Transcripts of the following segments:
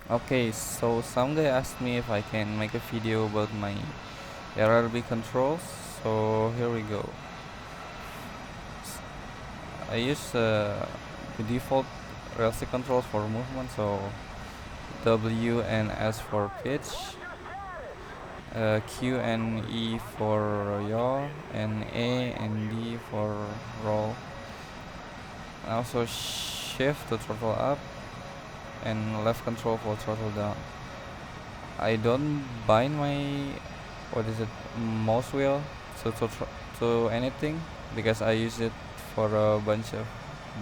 Okay, so some guy asked me if I can make a video about my RRB controls. So here we go. I use the default RLC controls for movement, so W and S for pitch, Q and E for yaw, and A and D for roll. And also shift to throttle up, and left control for throttle down. I don't bind my mouse wheel to anything because I use it for a bunch of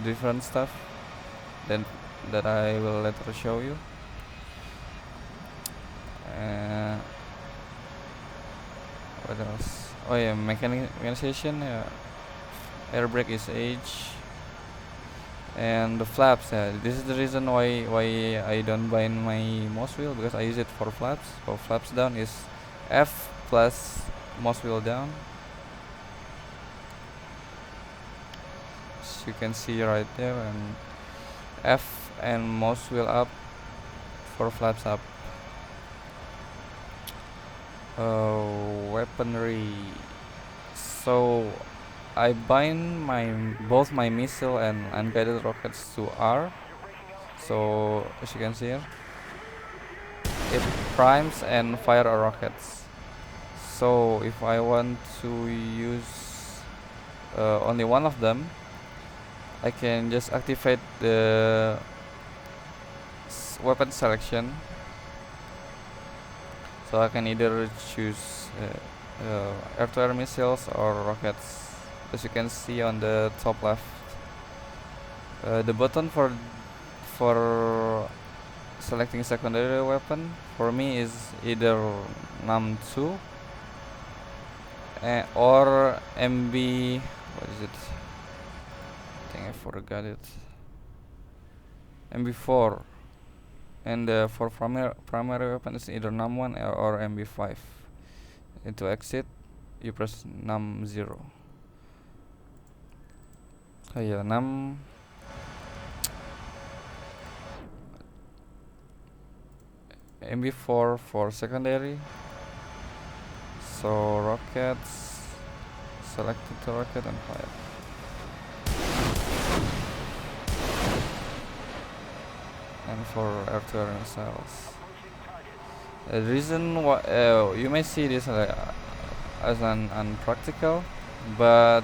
different stuff that I will later show you. Uh, what else? Oh yeah, mechanization. Air brake is H, and the flaps. This is the reason why I don't bind my mouse wheel because I use it for flaps. So flaps down is F plus mouse wheel down. As you can see right there, and F and mouse wheel up for flaps up. Weaponry. So I bind both my missile and unguided rockets to R. So as you can see here, it primes and fire a rockets. So if I want to use only one of them, I can just activate the weapon selection. So I can either choose air-to-air missiles or rockets. As you can see on the top left, the button for selecting secondary weapon for me is either num2 or MB. What is it? I think I forgot it. MB4, and for primary weapon is either num1 or MB5. And to exit, you press num0. Oh yeah, num. MB4 for secondary. So rockets, selected the rocket and fire. And for air-to-air missiles. The reason why you may see this as an unpractical, but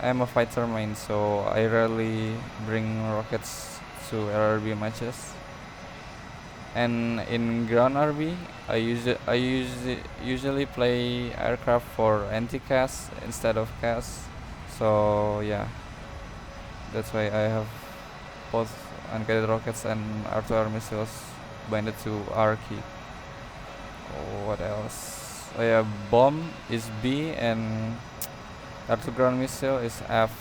I'm a fighter main, so I rarely bring rockets to RRB matches. And in ground RB, I usually play aircraft for anti-CAS instead of CAS. So yeah, that's why I have both unguided rockets and air-to-air missiles binded to R key. What else? Oh yeah, bomb is B and air-to-ground missile is F.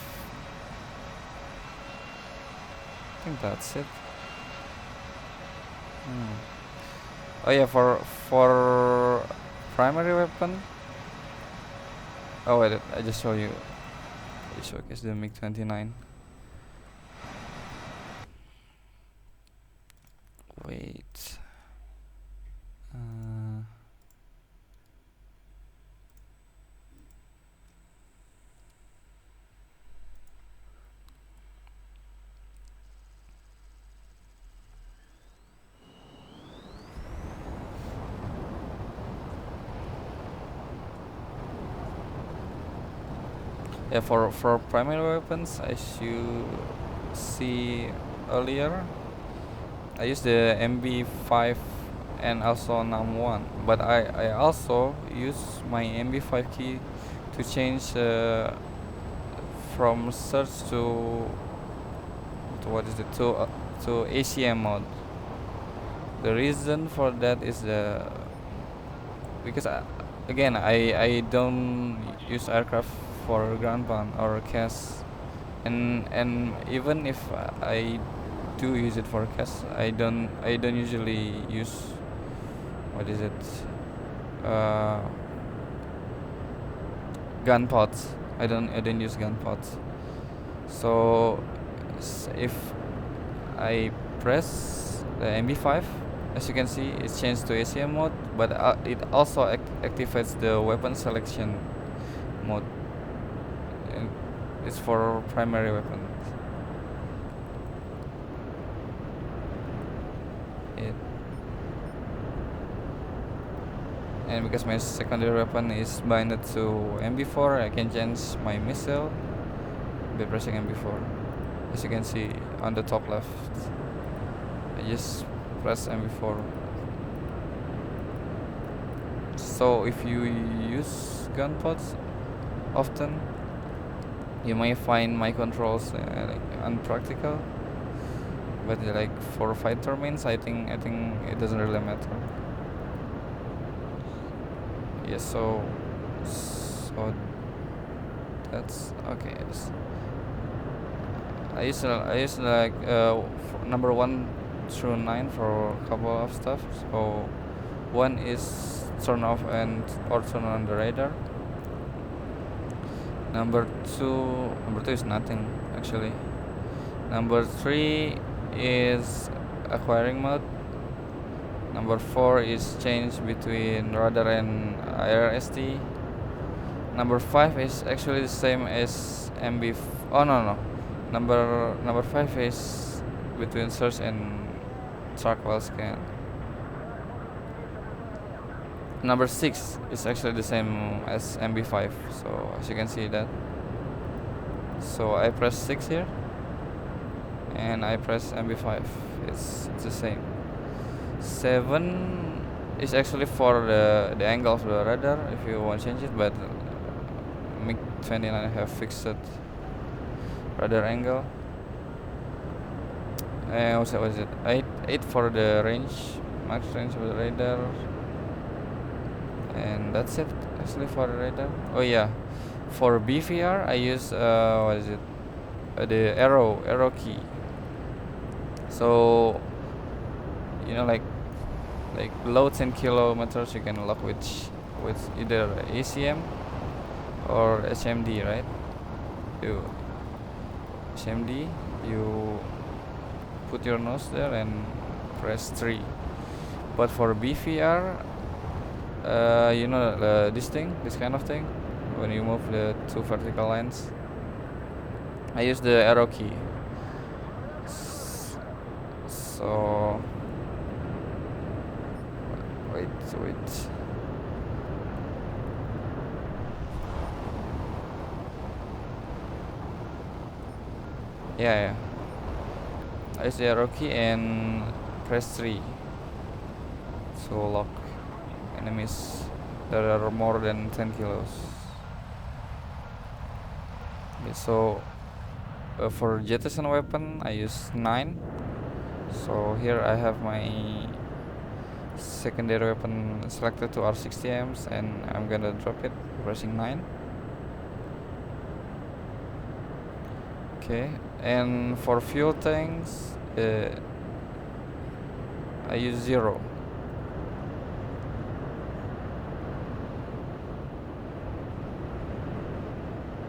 I think that's it. Oh yeah, for primary weapon. Oh wait, I just show you. I showcase the MiG-29. Wait. Yeah, for primary weapons, as you see earlier, I use the MB5 and also num1, but I also use my MB5 key to change from search to what is it to ACM mode. The reason for that is because again I don't use aircraft for ground pound or CAS, and even if I do use it for CAS, I don't usually use what is it gun pods. I don't use gun pods. So if I press the MB5. As you can see, it's changed to ACM mode, but it also activates the weapon selection mode, and it's for primary weapons. And because my secondary weapon is binded to MB4, I can change my missile by pressing MB4. As you can see on the top left, I just press MB4. So if you use gun pods often, you may find my controls like unpractical, but like for fighter mains, I think it doesn't really matter. Yes, so that's okay. Yes. I used like number 1 through 9 for a couple of stuff. So 1 is turn off and or turn on the radar. Number 2 is nothing actually. Number 3 is acquiring mode. Number 4 is change between radar and IRST. Number 5 is actually the same as MB. Oh no. Number 5 is between search and track while scan. Number 6 is actually the same as MB5. So as you can see that. So I press 6 here, and I press MB5. It's the same. 7 is actually for the angle of the radar if you want to change it, but MiG-29 have fixed radar angle. And what was it? 8 for the range, max range of the radar, and that's it actually for the radar. Oh yeah, for BVR I use what is it? The arrow key. So you know, like below 10 kilometers you can lock with either ACM or HMD, right? You put your nose there and press 3. But for BVR, you know, this kind of thing, when you move the 2 vertical lines, I use the arrow key. So wait. Yeah. I use the arrow key and press 3 to lock enemies that are more than 10 kilos. Okay, so for jettison weapon I use 9. So here I have my secondary weapon selected to R60Ms, and I'm gonna drop it pressing 9. Okay, and for fuel tanks I use 0.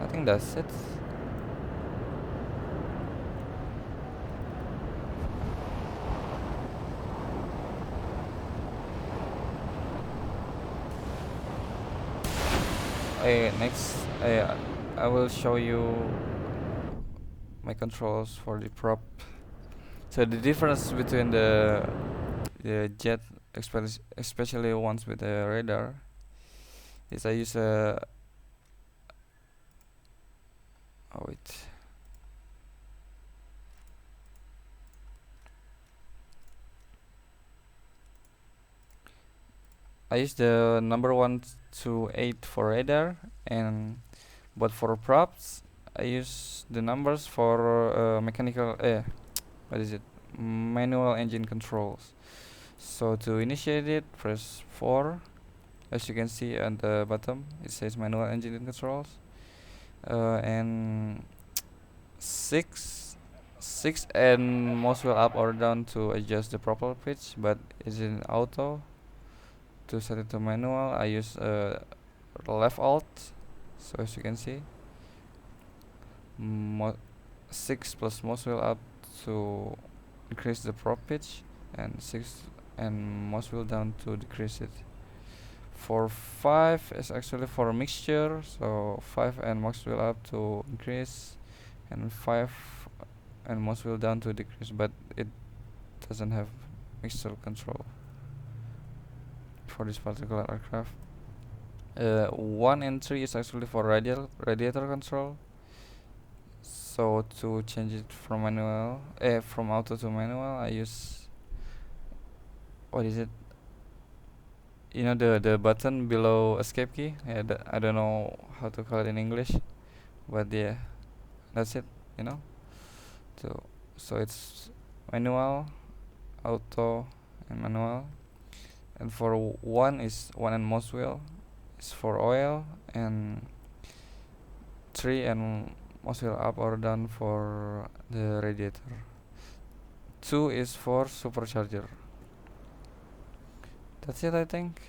I think that's it. Next I will show you my controls for the prop. So the difference between the jet, especially ones with the radar, is I use a I use the number 1 to 8 for radar, but for props I use the numbers for mechanical manual engine controls. So to initiate it, press 4. As you can see at the bottom, it says manual engine controls, and 6 and mouse wheel up or down to adjust the propeller pitch, but it's in auto. To set it to manual, I use left alt. So as you can see, 6 plus mouse wheel up to increase the prop pitch, and 6 and mouse wheel down to decrease it. For 5 is actually for a mixture, so 5 and mouse wheel up to increase, and 5 and mouse wheel down to decrease, but it doesn't have mixture control for this particular aircraft. 1 and 3 is actually for radiator control. So to change it from from auto to manual, I use, what is it? You know, the button below escape key. Yeah, I don't know how to call it in English, but yeah, that's it. You know, so it's manual, auto, and manual. And for 1 is 1 and mouse wheel is for oil, and 3 and mouse wheel up or down for the radiator. 2 is for supercharger. That's it, I think.